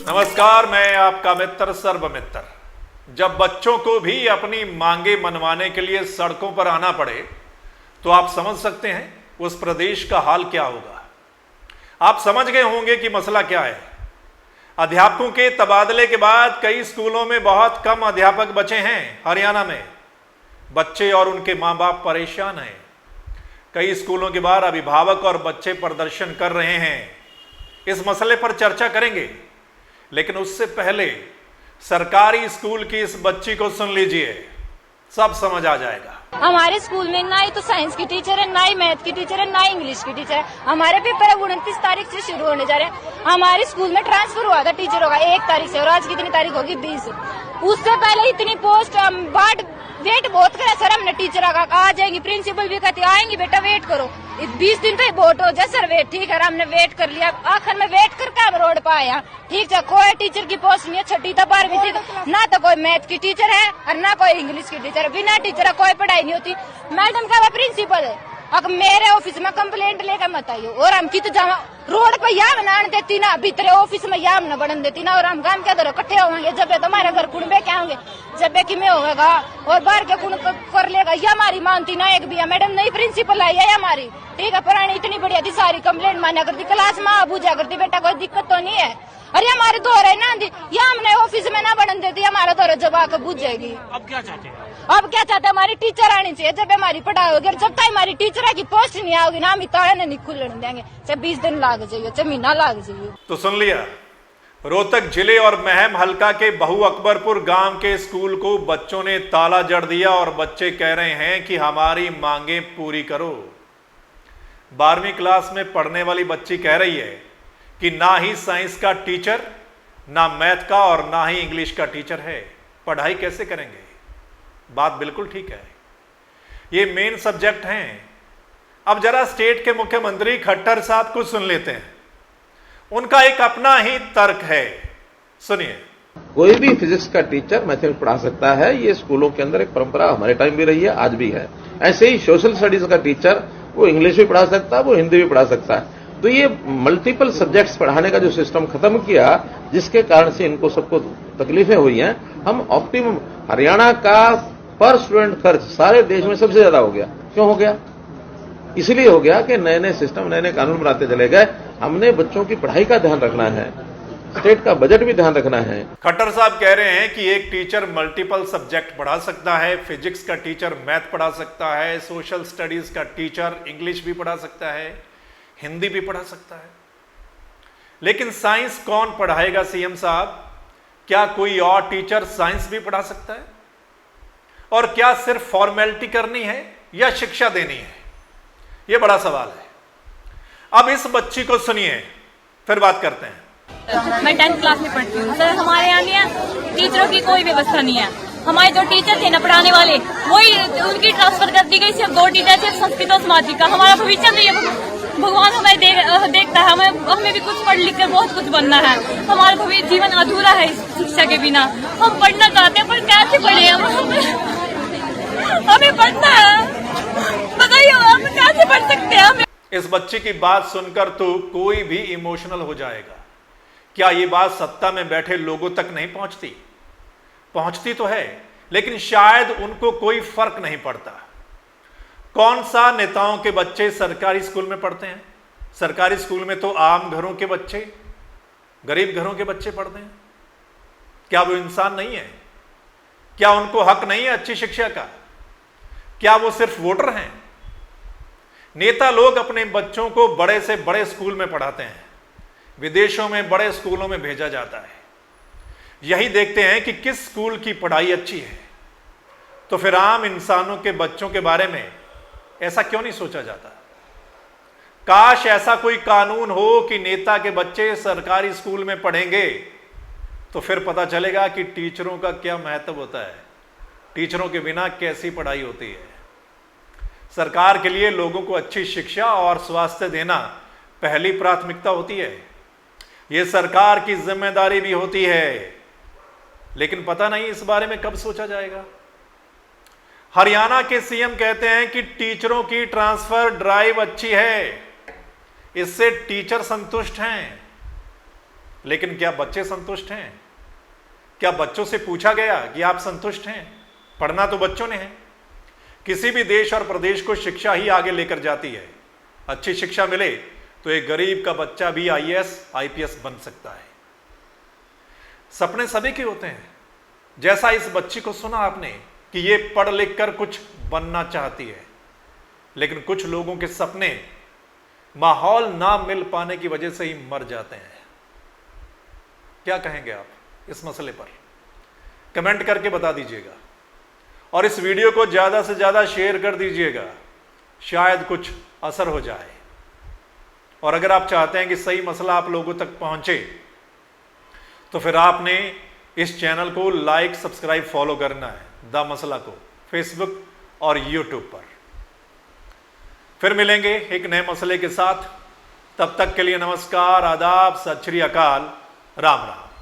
नमस्कार, मैं आपका मित्र सर्वमित्र। जब बच्चों को भी अपनी मांगे मनवाने के लिए सड़कों पर आना पड़े तो आप समझ सकते हैं उस प्रदेश का हाल क्या होगा। आप समझ गए होंगे कि मसला क्या है। अध्यापकों के तबादले के बाद कई स्कूलों में बहुत कम अध्यापक बचे हैं। हरियाणा में बच्चे और उनके मां बाप परेशान हैं। कई स्कूलों के बाहर अभिभावक और बच्चे प्रदर्शन कर रहे हैं। इस मसले पर चर्चा करेंगे, लेकिन उससे पहले सरकारी स्कूल की इस बच्ची को सुन लीजिए, सब समझ आ जाएगा। हमारे स्कूल में ना ही तो साइंस की टीचर है, ना ही मैथ की टीचर है, ना ही इंग्लिश की टीचर है। हमारे पेपर 29 तारीख से शुरू होने जा रहे हैं। हमारे स्कूल में ट्रांसफर हुआ था टीचरों का 1 तारीख से, और आज कितनी तारीख होगी? 20। उससे पहले इतनी पोस्ट बाट वेट बहुत करा सर हमने टीचर का, आ जाएंगी। प्रिंसिपल भी कहती आएंगी बेटा वेट करो, 20 दिन पे वोट हो जाए सर वेट। ठीक है, हमने वेट कर लिया। आखिर में वेट करके हम रोड पे आया। ठीक है, कोई टीचर की पोस्ट नहीं है। 6ठी तक 12वीं तक ना तो कोई मैथ की टीचर है और ना कोई इंग्लिश की टीचर है। बिना टीचर है कोई पढ़ाई नहीं होती। मैडम का प्रिंसिपल है, अब मेरे ऑफिस में कंप्लेंट लेकर मत आइयो। और हम की तो जावा रोड पर या बनाने देती ना, भीतरे ऑफिस में या न बढ़न देती ना। और हम काम क्या करो इकट्ठे होंगे जब तुम्हारे घर कुंबे क्या होंगे, जब कि में होगा और बाहर के कुण कर लेगा। या हमारी मानती ना एक भी मैडम नहीं, प्रिंसिपल आई है हमारी। ठीक है, पुरानी इतनी बढ़िया थी, सारी कंप्लेंट माना करती, क्लास में बुझा करती, बेटा कोई दिक्कत तो नहीं है। अरे हमारे दौर है ना, या हमने ऑफिस में ना बढ़न देती, हमारा दौर जब आकर बुझ जाएगी। अब क्या चाहते हैं? अब क्या चाहते हैं? हमारी टीचर आनी चाहिए। जब हमारी पढ़ाई होगी, जब तक हमारी टीचर की पोस्ट नहीं आओगी ना, हम ताड़े नहीं खुलने देंगे। चाहे 20 दिन लाग जाइए, चाहे महीना लाग जाइए। तो सुन लिया, रोहतक जिले और महम हलका के बहु अकबरपुर गांव के स्कूल को बच्चों ने ताला जड़ दिया और बच्चे कह रहे हैं कि हमारी मांगे पूरी करो। 12वीं क्लास में पढ़ने वाली बच्ची कह रही है कि ना ही साइंस का टीचर, ना मैथ का और ना ही इंग्लिश का टीचर है। पढ़ाई कैसे करेंगे? बात बिल्कुल ठीक है, ये मेन सब्जेक्ट हैं। अब जरा स्टेट के मुख्यमंत्री खट्टर साहब को सुन लेते हैं। उनका एक अपना ही तर्क है, सुनिए। कोई भी फिजिक्स का टीचर मैथमेटिक्स पढ़ा सकता है। ये स्कूलों के अंदर एक परंपरा हमारे टाइम भी रही है, आज भी है। ऐसे ही सोशल स्टडीज का टीचर वो इंग्लिश भी पढ़ा सकता है, वो हिंदी भी पढ़ा सकता है। तो ये मल्टीपल सब्जेक्ट्स पढ़ाने का जो सिस्टम खत्म किया, जिसके कारण से इनको सबको तकलीफें हुई हैं। हम ऑप्टिमम हरियाणा का पर स्टूडेंट खर्च सारे देश में सबसे ज्यादा हो गया। क्यों हो गया? इसलिए हो गया कि नए नए सिस्टम, नए नए कानून बनाते चले गए। हमने बच्चों की पढ़ाई का ध्यान रखना है, स्टेट का बजट भी ध्यान रखना है। खट्टर साहब कह रहे हैं कि एक टीचर मल्टीपल सब्जेक्ट पढ़ा सकता है। फिजिक्स का टीचर मैथ पढ़ा सकता है, सोशल स्टडीज का टीचर इंग्लिश भी पढ़ा सकता है, हिंदी भी पढ़ा सकता है। लेकिन साइंस कौन पढ़ाएगा सीएम साहब? क्या कोई और टीचर साइंस भी पढ़ा सकता है? और क्या सिर्फ फॉर्मेलिटी करनी है या शिक्षा देनी है? यह बड़ा सवाल है। अब इस बच्ची को सुनिए, फिर बात करते हैं। मैं 10th क्लास में पढ़ती हूँ सर। हमारे यहाँ टीचरों की कोई व्यवस्था नहीं है। हमारे जो टीचर थे ना पढ़ाने वाले, वही उनकी ट्रांसफर कर दी गई। सिर्फ 2 टीचर, सिर्फ संस्कृत और समाज का। हमारा भविष्य नहीं है, भगवान हमें देखता है। हमें भी कुछ पढ़ लिख कर बहुत कुछ बनना है। हमारा भविष्य जीवन अधूरा है इस शिक्षा के बिना। हम पढ़ना चाहते हैं पर कैसे पढ़े? हमें पढ़ना है, बताइए हम कैसे पढ़ सकते हैं? इस बच्ची की बात सुनकर तो कोई भी इमोशनल हो जाएगा। क्या ये बात सत्ता में बैठे लोगों तक नहीं पहुंचती? पहुंचती तो है, लेकिन शायद उनको कोई फर्क नहीं पड़ता। कौन सा नेताओं के बच्चे सरकारी स्कूल में पढ़ते हैं? सरकारी स्कूल में तो आम घरों के बच्चे, गरीब घरों के बच्चे पढ़ते हैं। क्या वो इंसान नहीं है? क्या उनको हक नहीं है अच्छी शिक्षा का? क्या वो सिर्फ वोटर हैं? नेता लोग अपने बच्चों को बड़े से बड़े स्कूल में पढ़ाते हैं, विदेशों में बड़े स्कूलों में भेजा जाता है। यही देखते हैं कि किस स्कूल की पढ़ाई अच्छी है। तो फिर आम इंसानों के बच्चों के बारे में ऐसा क्यों नहीं सोचा जाता? काश ऐसा कोई कानून हो कि नेता के बच्चे सरकारी स्कूल में पढ़ेंगे, तो फिर पता चलेगा कि टीचरों का क्या महत्व होता है, टीचरों के बिना कैसी पढ़ाई होती है। सरकार के लिए लोगों को अच्छी शिक्षा और स्वास्थ्य देना पहली प्राथमिकता होती है। यह सरकार की जिम्मेदारी भी होती है, लेकिन पता नहीं इस बारे में कब सोचा जाएगा। हरियाणा के सीएम कहते हैं कि टीचरों की ट्रांसफर ड्राइव अच्छी है, इससे टीचर संतुष्ट हैं। लेकिन क्या बच्चे संतुष्ट हैं? क्या बच्चों से पूछा गया कि आप संतुष्ट हैं? पढ़ना तो बच्चों ने है। किसी भी देश और प्रदेश को शिक्षा ही आगे लेकर जाती है। अच्छी शिक्षा मिले तो एक गरीब का बच्चा भी IAS IPS बन सकता है। सपने सभी के होते हैं। जैसा इस बच्ची को सुना आपने कि ये पढ़ लिख कर कुछ बनना चाहती है, लेकिन कुछ लोगों के सपने माहौल ना मिल पाने की वजह से ही मर जाते हैं। क्या कहेंगे आप इस मसले पर? कमेंट करके बता दीजिएगा और इस वीडियो को ज्यादा से ज्यादा शेयर कर दीजिएगा, शायद कुछ असर हो जाए। और अगर आप चाहते हैं कि सही मसला आप लोगों तक पहुंचे तो फिर आपने इस चैनल को लाइक, सब्सक्राइब, फॉलो करना है, द मसला को, फेसबुक और यूट्यूब पर। फिर मिलेंगे एक नए मसले के साथ। तब तक के लिए नमस्कार, आदाब, सत श्री अकाल, राम राम।